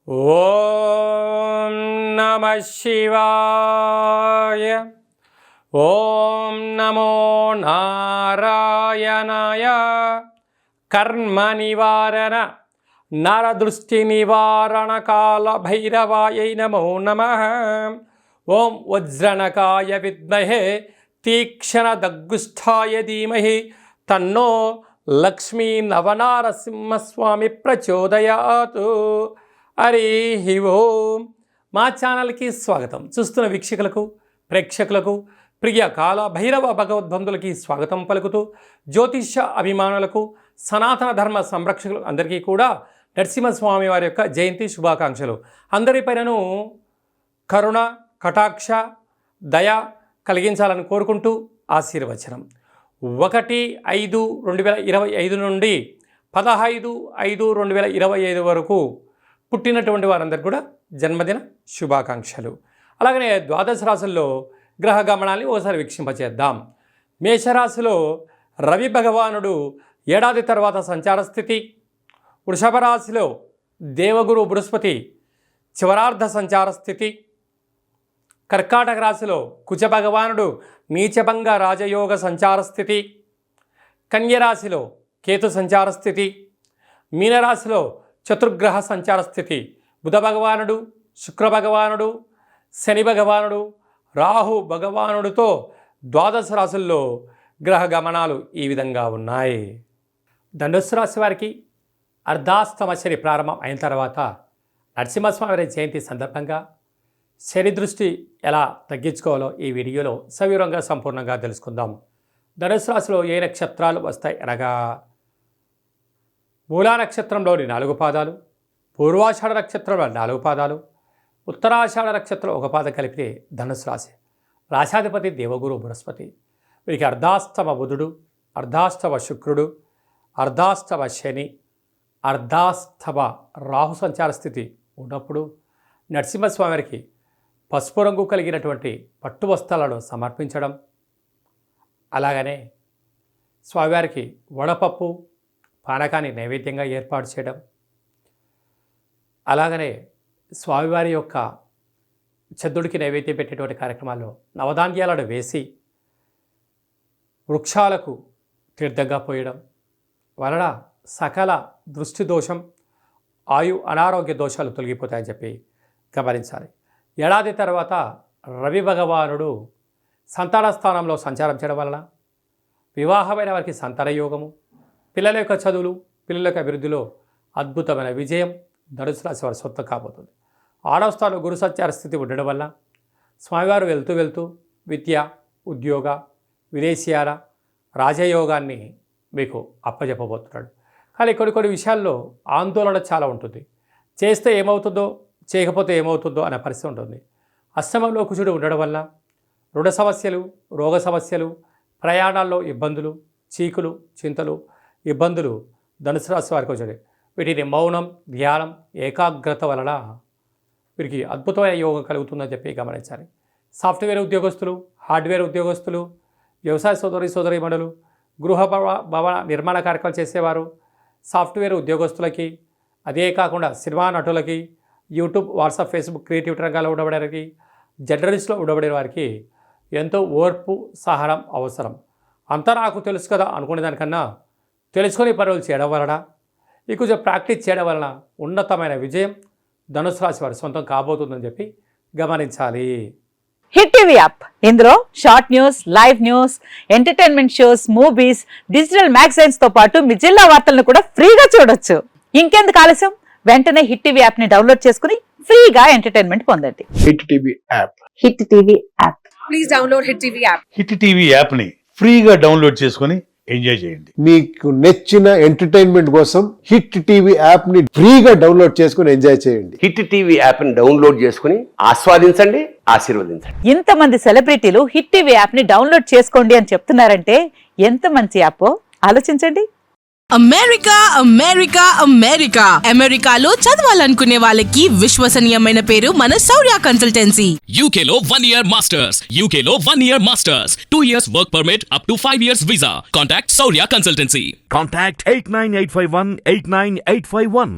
ఓం నమః శివాయ. ఓం నమో నారాయణాయ. కర్మ నివారణ నరదృష్టి నివారణ కాల భైరవాయై నమో నమః. ఓం వజ్రణకాయ విద్మహే తీక్షణ దగ్గుష్ఠాయ ధీమహి తన్నో లక్ష్మీ నవనారసింహస్వామి ప్రచోదయాతు. హరి ఓం. మా ఛానల్కి స్వాగతం. చూస్తున్న వీక్షకులకు, ప్రేక్షకులకు, ప్రియ కాల భైరవ భగవద్బంధులకి స్వాగతం పలుకుతూ, జ్యోతిష అభిమానులకు, సనాతన ధర్మ సంరక్షకులు అందరికీ కూడా నరసింహస్వామి వారి యొక్క జయంతి శుభాకాంక్షలు. అందరిపైనను కరుణ, కటాక్ష, దయ కలిగించాలని కోరుకుంటూ ఆశీర్వచనం. 1/5/2025 నుండి 15/5/2025 వరకు పుట్టినటువంటి వారందరికీ కూడా జన్మదిన శుభాకాంక్షలు. అలాగనే ద్వాదశ రాశుల్లో గ్రహ గమనాన్ని ఒకసారి వీక్షింపచేద్దాం. మేషరాశిలో రవి భగవానుడు ఏడాది తర్వాత సంచార స్థితి. వృషభ రాశిలో దేవగురు బృహస్పతి చివరార్ధ సంచార స్థితి. కర్కాటక రాశిలో కుజ భగవానుడు నీచభంగ రాజయోగ సంచార స్థితి. కన్యరాశిలో కేతు సంచార స్థితి. మీనరాశిలో చతుర్గ్రహ సంచార స్థితి. బుధ భగవానుడు, శుక్ర భగవానుడు, శని భగవానుడు, రాహు భగవానుడితో ద్వాదశ రాశుల్లో గ్రహ గమనాలు ఈ విధంగా ఉన్నాయి. ధనుస్సు రాశి వారికి అర్ధాస్తమ శని ప్రారంభం అయిన తర్వాత నరసింహస్వామి జయంతి సందర్భంగా శని దృష్టి ఎలా తగ్గించుకోవాలో ఈ వీడియోలో సవివరంగా సంపూర్ణంగా తెలుసుకుందాం. ధనుస్సు రాశిలో ఏ నక్షత్రాలు వస్తాయి అనగా మూలా నక్షత్రంలోని 4 పాదాలు, పూర్వాషాఢ నక్షత్రంలో 4 పాదాలు, ఉత్తరాషాఢ నక్షత్రం 1 పాదం కలిపితే ధనుస్సు రాశి. రాశాధిపతి దేవగురు బృహస్పతి. వీరికి అర్ధాస్తమ బుధుడు, అర్ధాస్తమ శుక్రుడు, అర్ధాస్తమ శని, అర్ధాస్తమ రాహు సంచార స్థితి ఉన్నప్పుడు నరసింహస్వామి వారికి పసుపు రంగు కలిగినటువంటి పట్టు వస్త్రాలను సమర్పించడం, అలాగనే స్వామివారికి వడపప్పు పానకాన్ని నైవేద్యంగా ఏర్పాటు చేయడం, అలాగనే స్వామివారి యొక్క చంద్రుడికి నైవేద్యం పెట్టేటువంటి కార్యక్రమాల్లో నవధాన్యాలను వేసి వృక్షాలకు తీర్థంగా పోయడం వలన సకల దృష్టి దోషం, అనారోగ్య దోషాలు తొలగిపోతాయని చెప్పి గమనించాలి. ఏడాది తర్వాత రవి భగవానుడు సంతాన స్థానంలో సంచారం చేయడం వలన వివాహమైన వారికి సంతాన యోగము, పిల్లల యొక్క చదువులు, పిల్లల యొక్క అభివృద్ధిలో అద్భుతమైన విజయం ధనుసు రాశి వారి సొంతం కాబోతుంది. 6వ స్థానంలో గురు సంచార స్థితి ఉండడం వల్ల స్వామివారు వెళ్తూ వెళ్తూ విద్య, ఉద్యోగ, విదేశీయాల రాజయోగాన్ని మీకు అప్పజెప్పబోతున్నాడు. కానీ కొన్ని విషయాల్లో ఆందోళన చాలా ఉంటుంది. చేస్తే ఏమవుతుందో, చేయకపోతే ఏమవుతుందో అనే పరిస్థితి ఉంటుంది. అష్టమంలో కుజుడు ఉండడం వల్ల రుణ సమస్యలు, రోగ సమస్యలు, ప్రయాణాల్లో ఇబ్బందులు, చీకులు, చింతలు, ఇబ్బందులు ధనుసు రాశి వారికి వచ్చాయి. వీటిని మౌనం, ధ్యానం, ఏకాగ్రత వలన వీరికి అద్భుతమైన యోగం కలుగుతుందని చెప్పి గమనించాలి. సాఫ్ట్వేర్ ఉద్యోగస్తులు, హార్డ్వేర్ ఉద్యోగస్తులు, వ్యవసాయ సోదరీమణులు, గృహ భవన నిర్మాణ కార్యక్రమాలు చేసేవారు, సాఫ్ట్వేర్ ఉద్యోగస్తులకి, అదే కాకుండా సినిమా నటులకి, యూట్యూబ్, వాట్సాప్, ఫేస్బుక్ క్రియేటివ్ రంగాల్లో ఉండబడే వారికి, జర్నలిస్ట్లో ఉండబడే వారికి ఎంతో ఓర్పు, సహనం అవసరం. అంతా నాకు తెలుసు కదా అనుకునే దానికన్నా తెలుసుకొని పనులు చేయడం వలన, ఈ కొంచెం ప్రాక్టీస్ చేయడం వలన ఉన్నతమైన విజయం ధనుసు రాశి వారి సొంతం కాబోతుందని చెప్పి గమనించాలి. హిట్ టీవీ యాప్, ఇందులో short news, live news, entertainment shows, movies, digital magazines తో పాటు మీ జిల్లా వార్తలను కూడా ఫ్రీగా చూడొచ్చు. ఇంకెందుకు ఆలస్యం, వెంటనే హిట్ టీవీ యాప్ ని డౌన్లోడ్ చేసుకుని ఫ్రీగా ఎంటర్టైన్మెంట్ పొందండి. Hit TV app, hit TV app, please download hit TV app. Hit TV app ని ఫ్రీగా డౌన్లోడ్ చేసుకుని ఎంజాయ్ చేయండి. మీకు నచ్చిన ఎంటర్టైన్మెంట్ కోసం హిట్ టీవీ యాప్ ని ఫ్రీగా డౌన్లోడ్ చేసుకుని ఎంజాయ్ చేయండి. హిట్ టీవీ యాప్ ని డౌన్లోడ్ చేసుకుని ఆస్వాదించండి, ఆశీర్వదించండి. ఇంతమంది సెలబ్రిటీలు హిట్ టీవీ యాప్ ని డౌన్లోడ్ చేసుకోండి అని చెప్తున్నారంటే ఎంత మంచి యాప్ ఆలోచించండి. అమెరికా అమెరికా అమెరికా అమెరికాలో చదవాలనుకునే వాళ్ళకి విశ్వసనీయమైన పేరు మన శౌర్య కన్సల్టెన్సీ. UK లో 1 year masters, UK లో 1 year masters, 2 years work permit up to 5 years visa. Contact Saurya Consultancy. Contact 89851 89851.